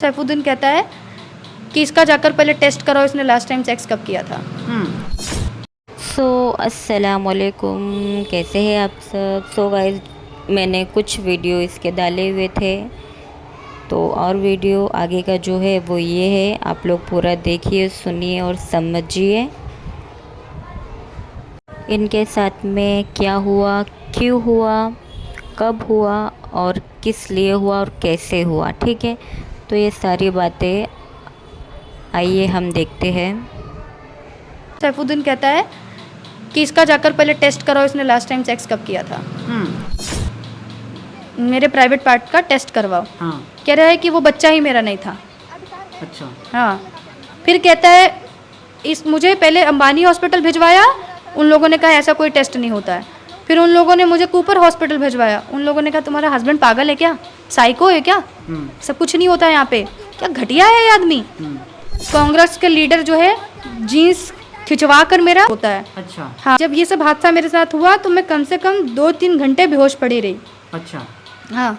सैफुद्दीन कहता है कि इसका जाकर पहले टेस्ट कराओ, इसने लास्ट टाइम सेक्स कब किया था। अस्सलाम वालेकुम, कैसे हैं आप सब। गाइस, मैंने कुछ वीडियो इसके डाले हुए थे, तो और वीडियो आगे का जो है वो ये है। आप लोग पूरा देखिए, सुनिए और समझिए इनके साथ में क्या हुआ, क्यों हुआ, कब हुआ और किस लिए हुआ और कैसे हुआ। ठीक है, तो ये सारी बातें आइए हम देखते हैं। सैफुद्दीन कहता है कि इसका जाकर पहले टेस्ट कराओ, इसने लास्ट टाइम सेक्स कब किया था। मेरे प्राइवेट पार्ट का टेस्ट करवाओ। हाँ। कह रहा है कि वो बच्चा ही मेरा नहीं था। अच्छा। हाँ, फिर कहता है मुझे पहले अंबानी हॉस्पिटल भिजवाया, उन लोगों ने कहा ऐसा कोई टेस्ट नहीं होता है। फिर उन लोगों ने मुझे कूपर हॉस्पिटल भिजवाया, उन लोगों ने कहा तुम्हारा हस्बैंड पागल है क्या, साइको है क्या, सब कुछ नहीं होता है यहाँ पे, क्या घटिया है ये आदमी। कांग्रेस के लीडर जो है जीन्स खिंचवा कर मेरा होता है। अच्छा। हाँ, जब ये सब हादसा मेरे साथ हुआ तो मैं कम से कम 2-3 घंटे बेहोश पड़ी रही। अच्छा। हाँ,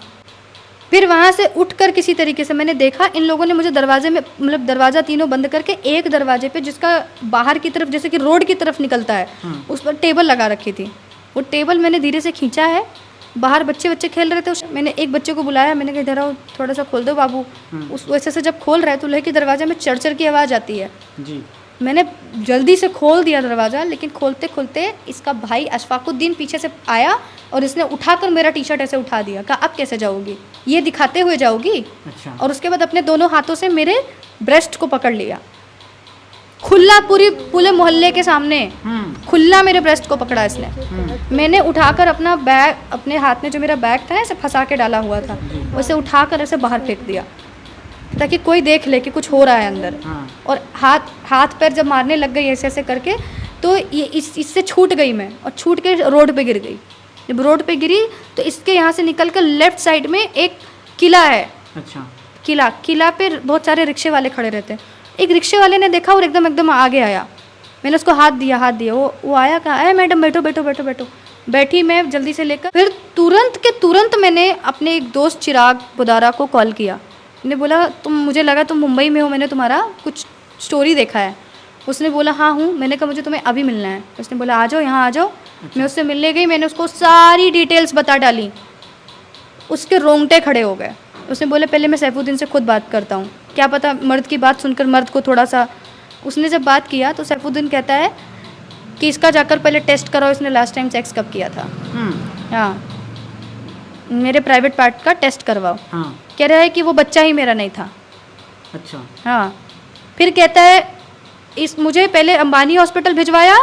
फिर वहाँ से उठकर किसी तरीके से मैंने देखा इन लोगों ने मुझे दरवाजे में, मतलब दरवाज़ा तीनों बंद करके एक दरवाजे पे जिसका बाहर की तरफ जैसे कि रोड की तरफ निकलता है, उस पर टेबल लगा रखी थी। वो टेबल मैंने धीरे से खींचा है, बाहर बच्चे खेल रहे थे। मैंने एक बच्चे को बुलाया, मैंने कहा इधर आओ, थोड़ा सा खोल दो बाबू। उस वैसे से जब खोल रहा है तो लोहे के दरवाजे में चढ़ की आवाज़ आती है जी। मैंने जल्दी से खोल दिया दरवाज़ा, लेकिन खोलते खोलते इसका भाई अशफाकुद्दीन पीछे से आया और इसने उठाकर मेरा टी शर्ट ऐसे उठा दिया। कहा अब कैसे जाओगी, ये दिखाते हुए जाओगी। अच्छा। और उसके बाद अपने दोनों हाथों से मेरे ब्रेस्ट को पकड़ लिया, खुला, पूरे मोहल्ले के सामने खुला मेरे ब्रेस्ट को पकड़ा इसने। मैंने उठाकर अपना बैग, अपने हाथ में जो मेरा बैग था ऐसे फंसा के डाला हुआ था, उसे उठाकर ऐसे बाहर फेंक दिया ताकि कोई देख ले कि कुछ हो रहा है अंदर। और हाथ पैर जब मारने लग गई ऐसे ऐसे करके, तो ये इससे छूट गई मैं, और छूट के रोड पे गिर गई। जब रोड पे गिरी तो इसके यहाँ से निकल कर लेफ्ट साइड में एक किला है। अच्छा। किला पे बहुत सारे रिक्शे वाले खड़े रहते हैं। एक रिक्शे वाले ने देखा और एकदम आगे आया। मैंने उसको हाथ दिया। वो आया, कहा है मैडम बैठो। बैठी मैं जल्दी से लेकर। फिर तुरंत मैंने अपने एक दोस्त चिराग बुदारा को कॉल किया। मैंने बोला मुझे लगा तुम मुंबई में हो, मैंने तुम्हारा कुछ स्टोरी देखा है। उसने बोला हाँ हूँ। मैंने कहा मुझे तुम्हें अभी मिलना है। उसने बोला आ जाओ, यहाँ आ जाओ। अच्छा। मैं उससे मिलने गई, मैंने उसको सारी डिटेल्स बता डाली, उसके रोंगटे खड़े हो गए। उसने बोले पहले मैं सैफुद्दीन से खुद बात करता हूँ, क्या पता मर्द की बात सुनकर मर्द को थोड़ा सा। उसने जब बात किया तो सैफुद्दीन कहता है कि इसका जाकर पहले टेस्ट कराओ, इसने लास्ट टाइम सेक्स कब किया था। हाँ, मेरे प्राइवेट पार्ट का टेस्ट करवाओ। हाँ। कह रहा है कि वो बच्चा ही मेरा नहीं था। अच्छा। हाँ, फिर कहता है मुझे पहले अंबानी हॉस्पिटल भिजवाया,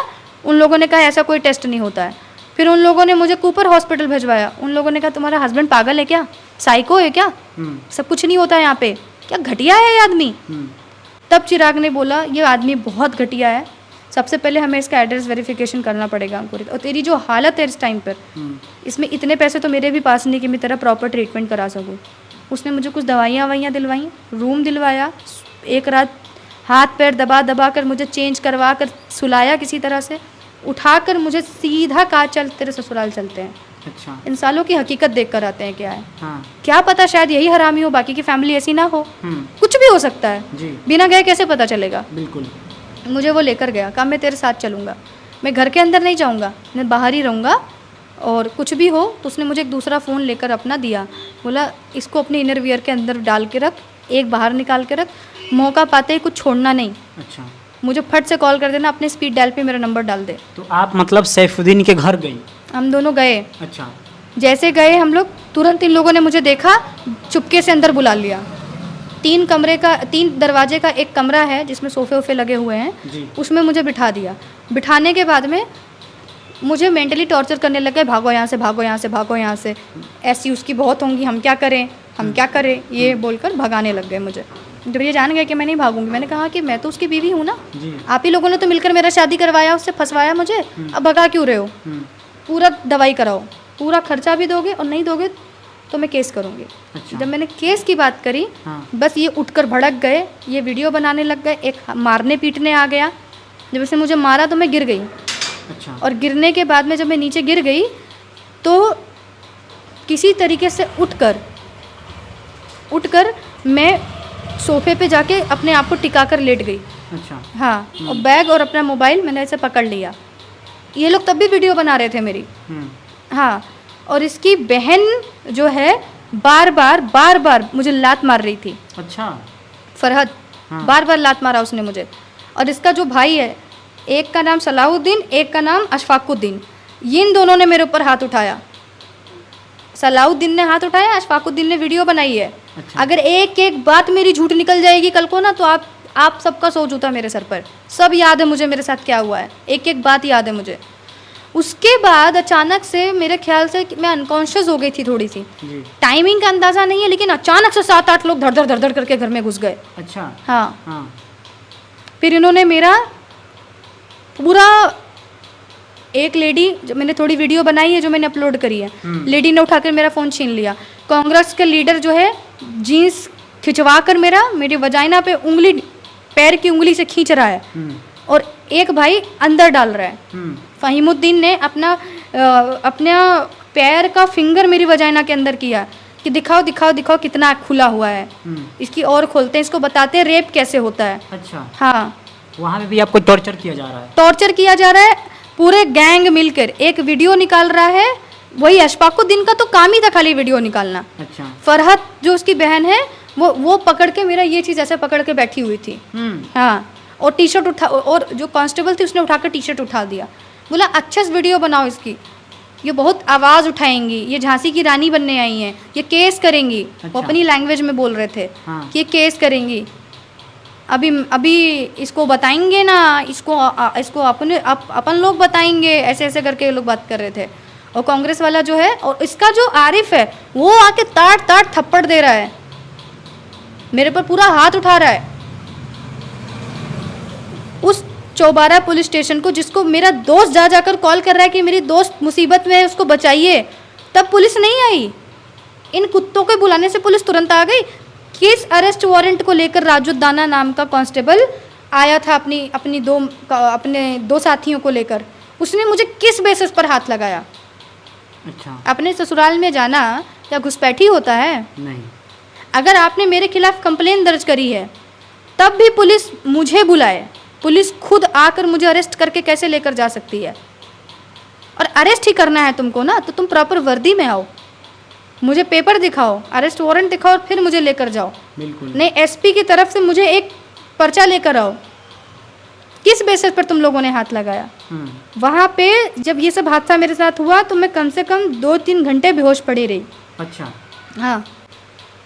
उन लोगों ने कहा ऐसा कोई टेस्ट नहीं होता है। फिर उन लोगों ने मुझे कूपर हॉस्पिटल भिजवाया, उन लोगों ने कहा तुम्हारा हस्बैंड पागल है क्या, साइको है क्या, सब कुछ नहीं होता है यहाँ पे, क्या घटिया है ये आदमी। तब चिराग ने बोला ये आदमी बहुत घटिया है, सबसे पहले हमें इसका एड्रेस वेरिफिकेशन करना पड़ेगा अंकुरित, और तेरी जो हालत है इस टाइम पर, इसमें इतने पैसे तो मेरे भी पास नहीं कि मैं तेरा प्रॉपर ट्रीटमेंट करा सकूँ। उसने मुझे कुछ दवाइयाँ दिलवाई, रूम दिलवाया, एक रात हाथ पैर दबा कर मुझे चेंज करवा कर सुलाया, किसी तरह से उठाकर मुझे सीधा कहा चल तेरे ससुराल चलते हैं। अच्छा। इन सालों की हकीकत देख कर आते हैं क्या है। हाँ। क्या पता शायद यही हरामी हो, बाकी की फैमिली ऐसी ना हो, कुछ भी हो सकता है जी। बिना गए कैसे पता चलेगा। बिल्कुल। मुझे वो लेकर गया, कहा मैं तेरे साथ चलूँगा, मैं घर के अंदर नहीं जाऊँगा, मैं बाहर ही रहूँगा, और कुछ भी हो तो उसने मुझे एक दूसरा फ़ोन लेकर अपना दिया, बोला इसको अपने इनर वियर के अंदर डाल के रख, एक बाहर निकाल के रख, मौका पाते ही कुछ छोड़ना नहीं। अच्छा। मुझे फट से कॉल कर देना, अपने स्पीड डायल पे मेरा नंबर डाल दे। तो आप मतलब सैफुद्दीन के घर गई? हम दोनों गए। अच्छा। जैसे गए हम लोग, तुरंत इन लोगों ने मुझे देखा, चुपके से अंदर बुला लिया। 3 दरवाजे का एक कमरा है जिसमें सोफे वोफे लगे हुए हैं जी। उसमें मुझे बिठा दिया। बिठाने के बाद में मुझे मेंटली टॉर्चर करने लगे, भागो यहाँ से, ऐसी उसकी बहुत होंगी, हम क्या करें, ये बोलकर भगाने लग गए मुझे। जब ये जान गए कि मैं नहीं भागूंगी, मैंने कहा कि मैं तो उसकी बीवी हूँ ना, आप ही लोगों ने तो मिलकर मेरा शादी करवाया, उससे फंसवाया मुझे, अब भगा क्यों रहे हो। पूरा दवाई कराओ, पूरा खर्चा भी दोगे, और नहीं दोगे तो मैं केस करूँगी। अच्छा। जब मैंने केस की बात करी, बस ये उठकर भड़क गए, ये वीडियो बनाने लग गए, एक मारने पीटने आ गया। जब उसने मुझे मारा तो मैं गिर गई। अच्छा। और गिरने के बाद में जब मैं नीचे गिर गई तो किसी तरीके से उठकर मैं सोफे पे जाके अपने आप को टिका कर लेट गई। अच्छा। हाँ, और बैग और अपना मोबाइल मैंने ऐसे पकड़ लिया। ये लोग तब भी वीडियो बना रहे थे मेरी। हाँ, और इसकी बहन जो है बार बार मुझे लात मार रही थी। अच्छा। फरहद, हाँ। बार बार लात मारा उसने मुझे। और इसका जो भाई है, एक का नाम सलाहुद्दीन, एक का नाम अशफाकुद्दीन, इन दोनों ने मेरे ऊपर हाथ उठाया। सलाहुद्दीन ने हाथ उठाया, अशफाकुद्दीन ने वीडियो बनाई है। अच्छा। अगर एक एक बात मेरी झूठ निकल जाएगी कल को ना, तो आप सबका सो जूता मेरे सर पर। सब याद है मुझे मेरे साथ क्या हुआ है, एक एक बात याद है मुझे। उसके बाद अचानक से मेरे ख्याल से कि मैं अनकॉन्शियस हो गई थी थोड़ी सी, जी। टाइमिंग का अंदाज़ा नहीं है, लेकिन अचानक से 7-8 लोग धड़ धड़ करके घर में घुस गए। अच्छा। हाँ, हाँ। फिर इन्होंने मेरा पूरा, एक लेडी, जो मैंने थोड़ी वीडियो बनाई है जो मैंने अपलोड करी है, लेडी ने उठाकर मेरा फ़ोन छीन लिया। कांग्रेस के लीडर जो है जीन्स खिंचवा कर मेरी वजाइना पे उंगली, पैर की उंगली से खींच रहा है, और एक भाई अंदर डाल रहा है। फ़हीमुद्दीन ने अपना पैर का फिंगर मेरी वजाइना के अंदर किया कि दिखाओ दिखाओ दिखाओ कितना खुला हुआ है, इसकी और खोलते हैं, इसको बताते हैं रेप कैसे होता है। अच्छा। हाँ, वहाँ पे भी आपको टॉर्चर किया जा रहा है? टॉर्चर किया जा रहा है, पूरे गैंग मिलकर एक वीडियो निकाल रहा है। वही अशफाकुद्दीन का तो काम ही था खाली वीडियो निकालना। अच्छा। फरहत जो उसकी बहन है, वो पकड़ के मेरा ये चीज़ ऐसे पकड़ के बैठी हुई थी। हाँ, और टी शर्ट उठा, और जो कांस्टेबल थी उसने उठाकर टी शर्ट उठा दिया, बोला अच्छे से वीडियो बनाओ इसकी, ये बहुत आवाज़ उठाएंगी, ये झांसी की रानी बनने आई हैं, ये केस करेंगी। अच्छा। वो अपनी लैंग्वेज में बोल रहे थे। हाँ। कि ये केस करेंगी, अभी इसको बताएंगे ना, इसको अपन लोग बताएंगे, ऐसे ऐसे करके ये लोग बात कर रहे थे। और कांग्रेस वाला जो है, और इसका जो आरिफ है, वो आके ताट थप्पड़ दे रहा है, मेरे पर पूरा हाथ उठा रहा है। उस चौबारा पुलिस स्टेशन को, जिसको मेरा दोस्त जा जाकर कॉल कर रहा है कि मेरी दोस्त मुसीबत में है, उसको बचाइए, तब पुलिस नहीं आई। इन कुत्तों के बुलाने से पुलिस तुरंत आ गई। केस अरेस्ट वारंट को लेकर राजू दाना नाम का कांस्टेबल आया था अपने दो साथियों को लेकर। उसने मुझे किस बेसिस पर हाथ लगाया? अच्छा। अपने ससुराल में जाना क्या घुसपैठी होता है? नहीं। अगर आपने मेरे खिलाफ कंप्लेन दर्ज करी है, तब भी पुलिस मुझे बुलाए, पुलिस खुद आकर मुझे अरेस्ट करके कैसे लेकर जा सकती है? और अरेस्ट ही करना है तुमको ना, तो तुम प्रॉपर वर्दी में आओ, मुझे पेपर दिखाओ, अरेस्ट वारंट दिखाओ, और फिर मुझे लेकर जाओ। बिल्कुल नहीं, एसपी की तरफ से मुझे एक पर्चा लेकर आओ। किस बेसिस पर तुम लोगों ने हाथ लगाया? वहाँ पे जब ये सब हादसा मेरे साथ हुआ तो मैं कम से कम 2-3 घंटे बेहोश पड़ी रही। अच्छा। हाँ,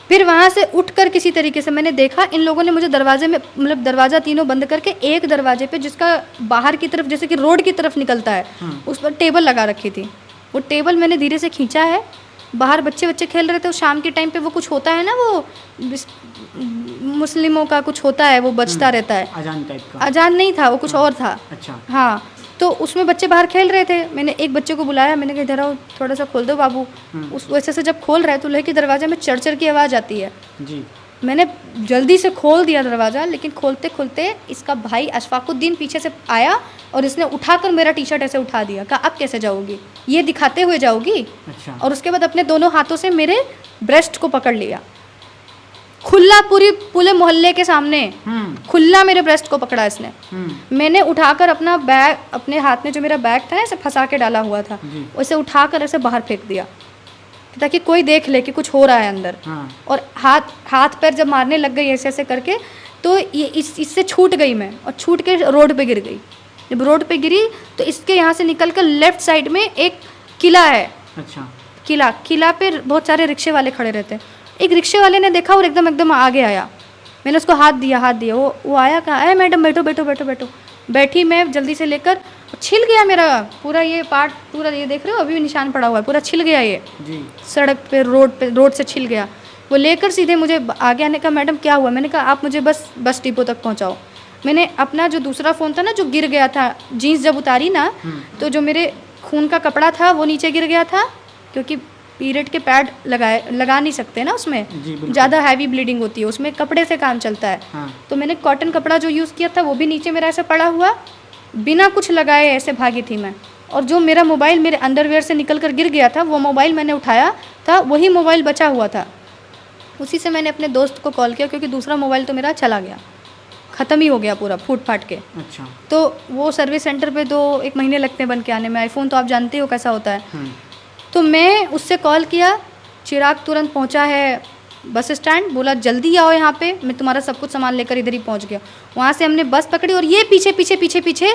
फिर वहाँ से उठकर किसी तरीके से मैंने देखा, इन लोगों ने मुझे दरवाजे में, मतलब दरवाज़ा तीनों बंद करके, एक दरवाजे पे जिसका बाहर की तरफ जैसे कि रोड की तरफ निकलता है, उस पर टेबल लगा रखी थी। वो टेबल मैंने धीरे से खींचा है, बाहर बच्चे खेल रहे थे। शाम के टाइम पे वो कुछ होता है ना, वो मुस्लिमों का कुछ होता है, वो बजता रहता है, अजान टाइप का। अजान नहीं था वो, कुछ और था। अच्छा। हाँ, तो उसमें बच्चे बाहर खेल रहे थे। मैंने एक बच्चे को बुलाया, मैंने कहा इधर आओ, थोड़ा सा खोल दो बाबू। उस वैसे से जब खोल रहा है तो लोहे के दरवाजे में चढ़ की आवाज़ आती है। जी। मैंने जल्दी से खोल दिया दरवाज़ा, लेकिन खोलते खोलते इसका भाई अशफाकुद्दीन पीछे से आया और इसने उठाकर मेरा टी शर्ट ऐसे उठा दिया। कहा अब कैसे जाओगी, ये दिखाते हुए जाओगी? अच्छा। और उसके बाद अपने दोनों हाथों से मेरे ब्रेस्ट को पकड़ लिया, खुला, पूरे मोहल्ले के सामने खुला मेरे ब्रेस्ट को पकड़ा इसने। मैंने उठाकर अपना बैग, अपने हाथ में जो मेरा बैग था ऐसे फंसा के डाला हुआ था, उसे उठाकर ऐसे बाहर फेंक दिया ताकि कोई देख ले कि कुछ हो रहा है अंदर। और हाथ पैर जब मारने लग गई ऐसे ऐसे करके, तो ये इससे छूट गई मैं, और छूट के रोड पे गिर गई। जब रोड पे गिरी तो इसके यहाँ से निकल कर लेफ्ट साइड में एक किला है। अच्छा। किला पे बहुत सारे रिक्शे वाले खड़े रहते हैं। एक रिक्शे वाले ने देखा और एकदम आगे आया। मैंने उसको हाथ दिया। वो आया, कहा है मैडम बैठो। बैठी मैं जल्दी से लेकर, छिल गया मेरा पूरा ये पार्ट, पूरा ये देख रहे हो अभी भी निशान पड़ा हुआ है, पूरा छिल गया ये जी। सड़क पे रोड से छिल गया। वो लेकर सीधे मुझे आगे आने का, मैडम क्या हुआ? मैंने कहा आप मुझे बस डिपो तक पहुंचाओ। मैंने अपना जो दूसरा फ़ोन था ना, जो गिर गया था, जीन्स जब उतारी ना तो जो मेरे खून का कपड़ा था वो नीचे गिर गया था, क्योंकि पीरियड के पैड लगा नहीं सकते ना उसमें, ज़्यादा हैवी ब्लीडिंग होती है, उसमें कपड़े से काम चलता है। तो मैंने कॉटन कपड़ा जो यूज़ किया था वो भी नीचे मेरा ऐसे पड़ा हुआ, बिना कुछ लगाए ऐसे भागी थी मैं। और जो मेरा मोबाइल मेरे अंडरवेयर से निकल कर गिर गया था, वो मोबाइल मैंने उठाया था, वही मोबाइल बचा हुआ था। उसी से मैंने अपने दोस्त को कॉल किया, क्योंकि दूसरा मोबाइल तो मेरा चला गया, ख़त्म ही हो गया पूरा फूट फाट के। अच्छा। तो वो सर्विस सेंटर पे 2-1 महीने लगते हैं बन के आने में। आईफोन तो आप जानते हो कैसा होता है। तो मैं उससे कॉल किया, चिराग तुरंत पहुंचा है बस स्टैंड, बोला जल्दी आओ यहाँ पे, मैं तुम्हारा सब कुछ सामान लेकर इधर ही पहुंच गया। वहाँ से हमने बस पकड़ी और ये पीछे पीछे पीछे पीछे,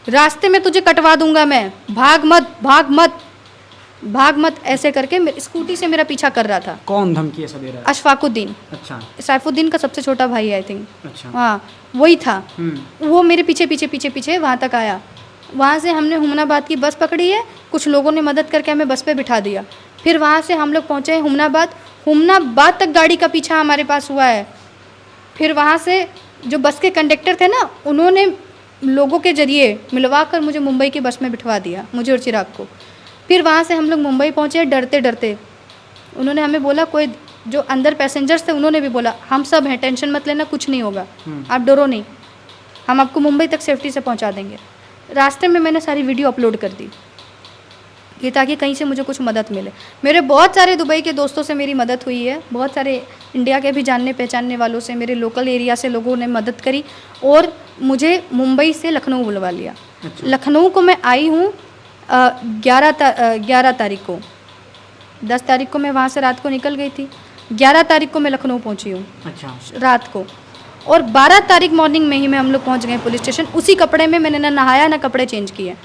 रास्ते में तुझे कटवा दूंगा मैं, भाग मत भाग मत भाग मत, ऐसे करके स्कूटी से मेरा पीछा कर रहा था। कौन धमकी ऐसा दे रहा है? अशफाकुद्दीन, अच्छा। सैफुद्दीन का सबसे छोटा भाई है आई थिंक। अच्छा। हाँ वही था। हम्म। वो मेरे पीछे पीछे पीछे पीछे वहाँ तक आया। वहाँ से हमने हुमनाबाद की बस पकड़ी है, कुछ लोगों ने मदद करके हमें बस पे बिठा दिया। फिर वहाँ से हम लोग पहुँचे हुमनाबाद, हुमनाबाद तक गाड़ी का पीछा हमारे पास हुआ है। फिर वहाँ से जो बस के कंडक्टर थे ना, उन्होंने लोगों के ज़रिए मिलवा कर मुझे मुंबई की बस में बिठवा दिया, मुझे और चिराग को। फिर वहाँ से हम लोग मुंबई पहुँचे डरते डरते। उन्होंने हमें बोला, कोई जो अंदर पैसेंजर्स थे उन्होंने भी बोला हम सब हैं, टेंशन मत लेना, कुछ नहीं होगा, आप डरो नहीं, हम आपको मुंबई तक सेफ्टी से पहुँचा देंगे। रास्ते में मैंने सारी वीडियो अपलोड कर दी, ये ताकि कहीं से मुझे कुछ मदद मिले। मेरे बहुत सारे दुबई के दोस्तों से मेरी मदद हुई है, बहुत सारे इंडिया के भी जानने पहचानने वालों से, मेरे लोकल एरिया से लोगों ने मदद करी और मुझे मुंबई से लखनऊ बुलवा लिया। अच्छा। लखनऊ को मैं आई हूँ 11 तारीख को। 10 तारीख को मैं वहाँ से रात को निकल गई थी, 11 तारीख को मैं लखनऊ पहुँची हूँ अच्छा। रात को, और 12 तारीख मॉर्निंग में ही मैं हम लोग पहुँच गए पुलिस स्टेशन। उसी कपड़े में मैंने ना नहाया ना कपड़े चेंज किए,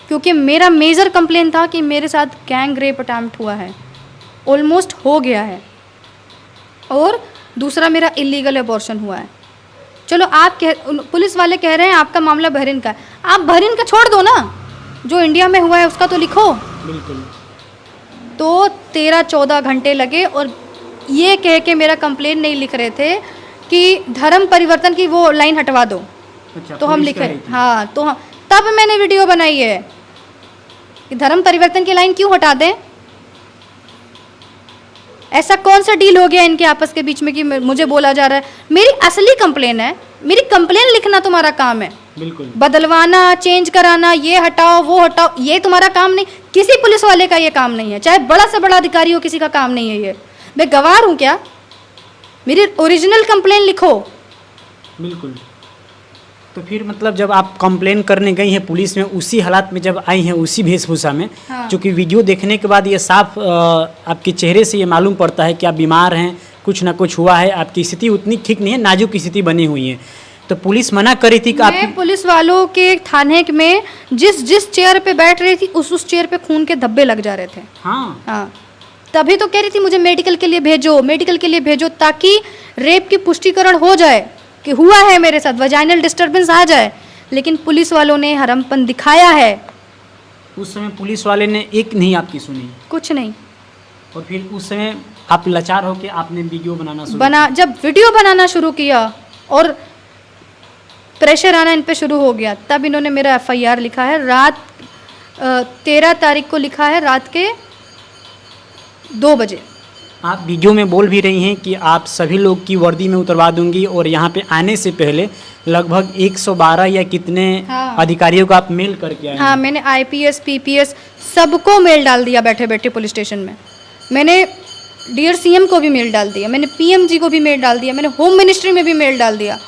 क्योंकि मेरा मेजर कंप्लेन था कि मेरे साथ गैंग रेप अटैम्प्ट हुआ है, ऑलमोस्ट हो गया है, और दूसरा मेरा इलीगल अबॉर्शन हुआ है। चलो आप पुलिस वाले कह रहे हैं आपका मामला बहरीन का है, आप बहरीन का छोड़ दो ना, जो इंडिया में हुआ है उसका तो लिखो। बिल्कुल। तो 13-14 घंटे लगे, और ये कह के मेरा कंप्लेन नहीं लिख रहे थे कि धर्म परिवर्तन की वो लाइन हटवा दो। अच्छा। तो हम पुलिस लिखे, कह रही थी। हाँ, तो तब मैंने वीडियो बनाई है कि धर्म परिवर्तन की लाइन क्यों हटा दें। ऐसा कौन सा डील हो गया इनके आपस के बीच में कि मुझे बोला जा रहा है। मेरी असली कंप्लेन है, मेरी कंप्लेन लिखना तुम्हारा काम है, बिल्कुल। बदलवाना, चेंज कराना, ये हटाओ वो हटाओ, ये तुम्हारा काम नहीं, किसी पुलिस वाले का ये काम नहीं है, चाहे बड़ा से बड़ा अधिकारी हो, किसी का काम नहीं है ये। मैं गवार हूँ क्या? मेरी ओरिजिनल कंप्लेन लिखो। बिल्कुल। तो फिर मतलब जब आप कंप्लेन करने गई हैं पुलिस में, उसी हालात में जब आई हैं, उसी वेशभूषा में, हाँ। क्योंकि वीडियो देखने के बाद ये साफ आपके चेहरे से ये मालूम पड़ता है कि आप बीमार हैं, कुछ ना कुछ हुआ है, आपकी स्थिति उतनी ठीक नहीं है, नाजुक स्थिति बनी हुई है। तो पुलिस मना करी थी कि मैं पुलिस वालों के थाने में जिस चेयर पे बैठ रही थी उस चेयर पे खून के धब्बे लग जा रहे थे। हाँ, तभी तो कह रही थी मुझे मेडिकल के लिए भेजो, मेडिकल के लिए भेजो, ताकि रेप की पुष्टिकरण हो जाए कि हुआ है मेरे साथ, वजाइनल डिस्टर्बेंस आ जाए। लेकिन पुलिस वालों ने हरमपन दिखाया है। उस समय पुलिस वाले ने एक नहीं आपकी सुनी, कुछ नहीं। और फिर उस समय आप लाचार होकर आपने वीडियो बनाना शुरू जब वीडियो बनाना शुरू किया और प्रेशर आना इन पे शुरू हो गया, तब इन्होंने मेरा FIR लिखा है। रात 13 तारीख को लिखा है, रात के 2 बजे। आप वीडियो में बोल भी रही हैं कि आप सभी लोग की वर्दी में उतरवा दूंगी, और यहाँ पे आने से पहले लगभग 112 या कितने हाँ। अधिकारियों को आप मेल करके आए हैं। हाँ, मैंने IPS PPS सबको मेल डाल दिया बैठे बैठे पुलिस स्टेशन में। मैंने डियर CM को भी मेल डाल दिया, मैंने PMG को भी मेल डाल दिया, मैंने होम मिनिस्ट्री में भी मेल डाल दिया।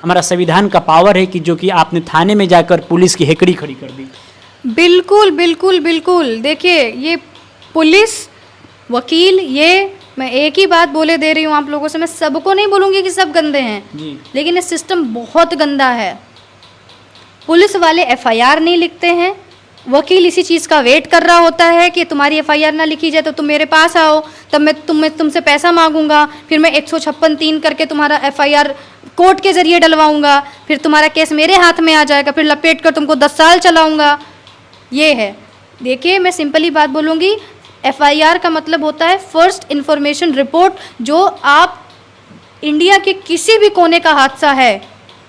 हमारा संविधान का पावर है कि जो कि आपने थाने में जाकर पुलिस की हेकड़ी खड़ी कर दी। बिल्कुल बिल्कुल बिल्कुल। देखिए, ये पुलिस वकील, ये मैं एक ही बात बोले दे रही हूँ आप लोगों से, मैं सबको नहीं बोलूँगी कि सब गंदे हैं जी। लेकिन ये सिस्टम बहुत गंदा है। पुलिस वाले FIR नहीं लिखते हैं, वकील इसी चीज़ का वेट कर रहा होता है कि तुम्हारी FIR ना लिखी जाए तो तुम मेरे पास आओ, तब मैं तुमसे पैसा मांगूंगा, फिर मैं 156(3) करके तुम्हारा FIR कोर्ट के ज़रिए डलवाऊंगा, फिर तुम्हारा केस मेरे हाथ में आ जाएगा, फिर लपेट कर तुमको 10 साल चलाऊंगा। ये है। देखिए, मैं सिंपली बात बोलूँगी, FIR का मतलब होता है फर्स्ट इन्फॉर्मेशन रिपोर्ट। जो आप इंडिया के किसी भी कोने का हादसा है,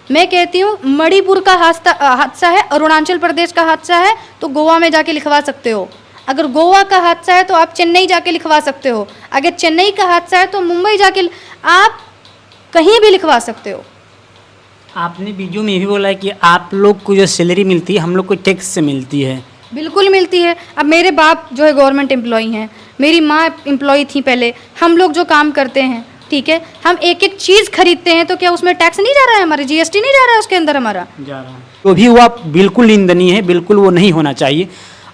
मैं कहती हूँ मणिपुर का हादसा है, अरुणाचल प्रदेश का हादसा है तो गोवा में जाके लिखवा सकते हो। अगर गोवा का हादसा है तो आप चेन्नई जाके लिखवा सकते हो। अगर चेन्नई का हादसा है तो मुंबई जाके, आप कहीं भी लिखवा सकते हो। आपने वीडियो में ये भी बोला है कि आप लोग को जो सैलरी मिलती है हम लोग को टैक्स से मिलती है, बिल्कुल मिलती है। अब मेरे बाप जो है गवर्नमेंट एम्प्लॉई हैं, मेरी माँ एम्प्लॉई थी पहले, हम लोग जो काम करते हैं, ठीक है, हम एक एक चीज़ खरीदते हैं तो क्या उसमें टैक्स नहीं जा रहा है, हमारे जीएसटी नहीं जा रहा है उसके अंदर हमारा? जा रहा है। तो भी हुआ बिल्कुल निंदनीय है, बिल्कुल वो नहीं होना चाहिए।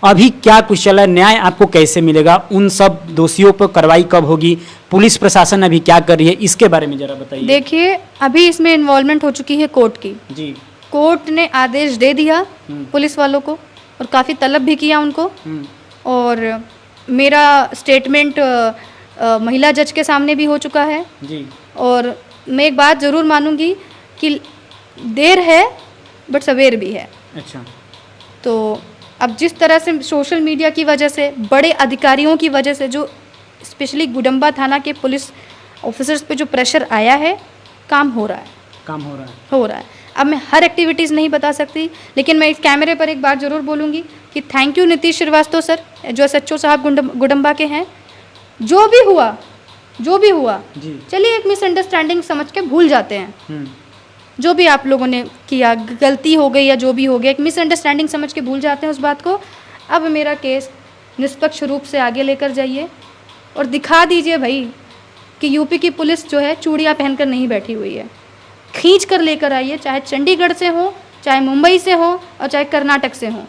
अभी क्या कुछ चला, न्याय आपको कैसे मिलेगा, उन सब दोषियों पर कार्रवाई कब होगी, पुलिस प्रशासन अभी क्या कर रही है, इसके बारे में जरा बताइए। देखिए, अभी इसमें इन्वॉल्वमेंट हो चुकी है कोर्ट की। जी। कोर्ट ने आदेश दे दिया पुलिस वालों को और काफ़ी तलब भी किया उनको। और मेरा स्टेटमेंट महिला जज के सामने भी हो चुका है। जी। और मैं एक बात ज़रूर मानूंगी कि देर है बट सवेर भी है। अच्छा। तो अब जिस तरह से सोशल मीडिया की वजह से, बड़े अधिकारियों की वजह से, जो स्पेशली गुडम्बा थाना के पुलिस ऑफिसर्स पे जो प्रेशर आया है, काम हो रहा है। काम हो रहा है। हो रहा है। अब मैं हर एक्टिविटीज़ नहीं बता सकती, लेकिन मैं इस कैमरे पर एक बात ज़रूर बोलूँगी कि thank you Nitish Shrivastava sir, जो SHO साहब गुडम्बा के हैं। जो भी हुआ जी। चलिए एक मिसअंडरस्टैंडिंग समझ के भूल जाते हैं। जो भी आप लोगों ने किया, गलती हो गई या जो भी हो गया, एक मिसअंडरस्टैंडिंग समझ के भूल जाते हैं उस बात को। अब मेरा केस निष्पक्ष रूप से आगे लेकर जाइए और दिखा दीजिए भाई कि यूपी की पुलिस जो है चूड़ियाँ पहनकर नहीं बैठी हुई है। खींच कर लेकर आइए, चाहे चंडीगढ़ से हो, चाहे मुंबई से हो और चाहे कर्नाटक से हो।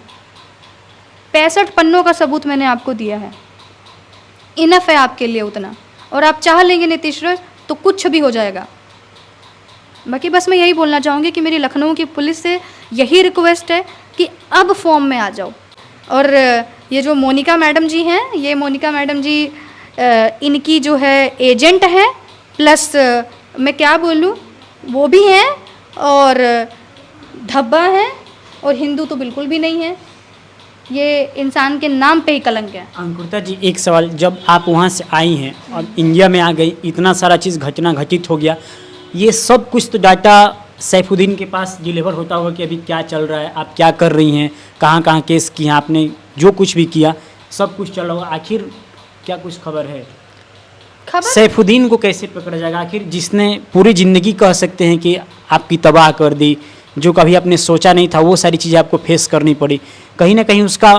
65 पन्नों का सबूत मैंने आपको दिया है, इनफ है आपके लिए उतना। और आप चाह लेंगे नीतीश सर तो कुछ भी हो जाएगा। बाकी बस मैं यही बोलना चाहूँगी कि मेरी लखनऊ की पुलिस से यही रिक्वेस्ट है कि अब फॉर्म में आ जाओ। और ये जो मोनिका मैडम जी हैं, ये मोनिका मैडम जी इनकी जो है एजेंट हैं, प्लस मैं क्या बोलूँ, वो भी हैं और धब्बा हैं, और हिंदू तो बिल्कुल भी नहीं है। ये इंसान के नाम पे ही कलंक है। अंकुरिता जी, एक सवाल, जब आप वहाँ से आई हैं और इंडिया में आ गई, इतना सारा चीज़ घटना घटित हो गया, ये सब कुछ तो डाटा सैफुद्दीन के पास डिलीवर होता होगा कि अभी क्या चल रहा है, आप क्या कर रही हैं, कहाँ कहाँ केस किया आपने, जो कुछ भी किया सब कुछ चल रहा होगा। आखिर क्या कुछ खबर है? खबर सैफुद्दीन को कैसे पकड़ा जाएगा? आखिर जिसने पूरी ज़िंदगी कह सकते हैं कि आपकी तबाह कर दी, जो कभी आपने सोचा नहीं था वो सारी चीज़ें आपको फेस करनी पड़ी, कहीं ना कहीं उसका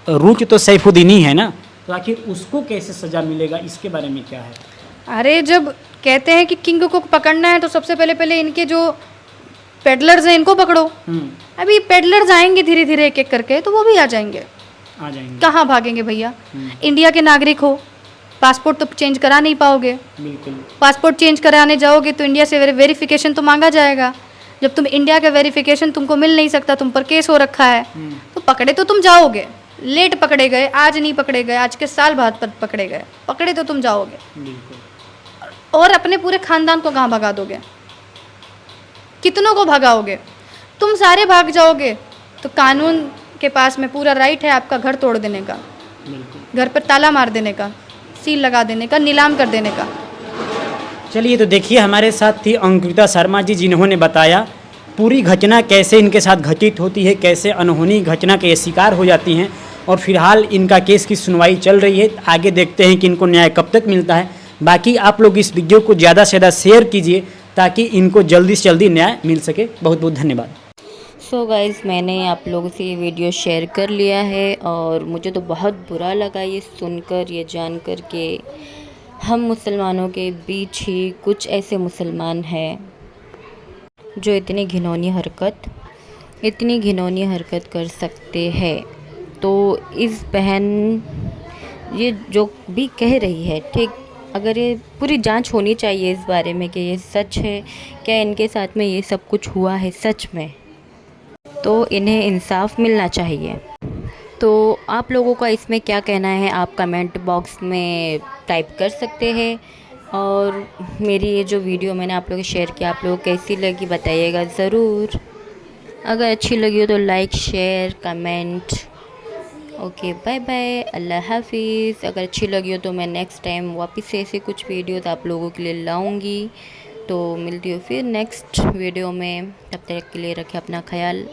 रूट तो सैफुद्दीन ही है ना, तो आखिर उसको कैसे सज़ा मिलेगा, इसके बारे में क्या है? अरे जब कहते हैं कि किंग को पकड़ना है तो सबसे पहले इनके जो पेडलर्स हैं इनको पकड़ो। अभी पेडलर्स आएंगे धीरे धीरे एक एक करके, तो वो भी आ जाएंगे। कहाँ भागेंगे भैया? इंडिया के नागरिक हो, पासपोर्ट तो चेंज करा नहीं पाओगे। बिल्कुल। पासपोर्ट चेंज कराने जाओगे तो इंडिया से वेरिफिकेशन तो मांगा जाएगा। जब तुम इंडिया का वेरिफिकेशन तुमको मिल नहीं सकता, तुम पर केस हो रखा है, तो पकड़े तो तुम जाओगे। लेट पकड़े गए, आज नहीं पकड़े गए, आज के साल बाद पकड़े गए, पकड़े तो तुम जाओगे। बिल्कुल। और अपने पूरे खानदान को कहाँ भगा दोगे? कितनों को भगाओगे? तुम सारे भाग जाओगे तो कानून के पास में पूरा राइट है आपका घर तोड़ देने का, घर पर ताला मार देने का, सील लगा देने का, नीलाम कर देने का। चलिए, तो देखिए हमारे साथ थी अंकुरिता शर्मा जी, जिन्होंने बताया पूरी घटना कैसे इनके साथ घटित होती है, कैसे अनहोनी घटना के शिकार हो जाती हैं, और फिलहाल इनका केस की सुनवाई चल रही है। आगे देखते हैं कि इनको न्याय कब तक मिलता है। बाकी आप लोग इस वीडियो को ज़्यादा से ज़्यादा शेयर कीजिए ताकि इनको जल्दी से जल्दी न्याय मिल सके। बहुत बहुत धन्यवाद। सो गाइस, मैंने आप लोगों से ये वीडियो शेयर कर लिया है और मुझे तो बहुत बुरा लगा ये सुनकर, ये जानकर कि हम मुसलमानों के बीच ही कुछ ऐसे मुसलमान हैं जो इतनी घिनौनी हरकत कर सकते हैं। तो इस बहन ये जो भी कह रही है, ठीक, अगर ये पूरी जांच होनी चाहिए इस बारे में कि ये सच है क्या, इनके साथ में ये सब कुछ हुआ है सच में, तो इन्हें इंसाफ मिलना चाहिए। तो आप लोगों का इसमें क्या कहना है, आप कमेंट बॉक्स में टाइप कर सकते हैं। और मेरी ये जो वीडियो मैंने आप लोगों को शेयर किया, आप लोगों को कैसी लगी बताइएगा ज़रूर। अगर अच्छी लगी हो तो like, share, comment. Okay, bye bye, अल्लाह हाफिज़। अगर अच्छी लगी हो तो मैं नेक्स्ट टाइम वापस से ऐसे कुछ वीडियोस आप लोगों के लिए लाऊंगी। तो मिलती हूँ फिर नेक्स्ट वीडियो में, तब तक के लिए रखें अपना ख्याल।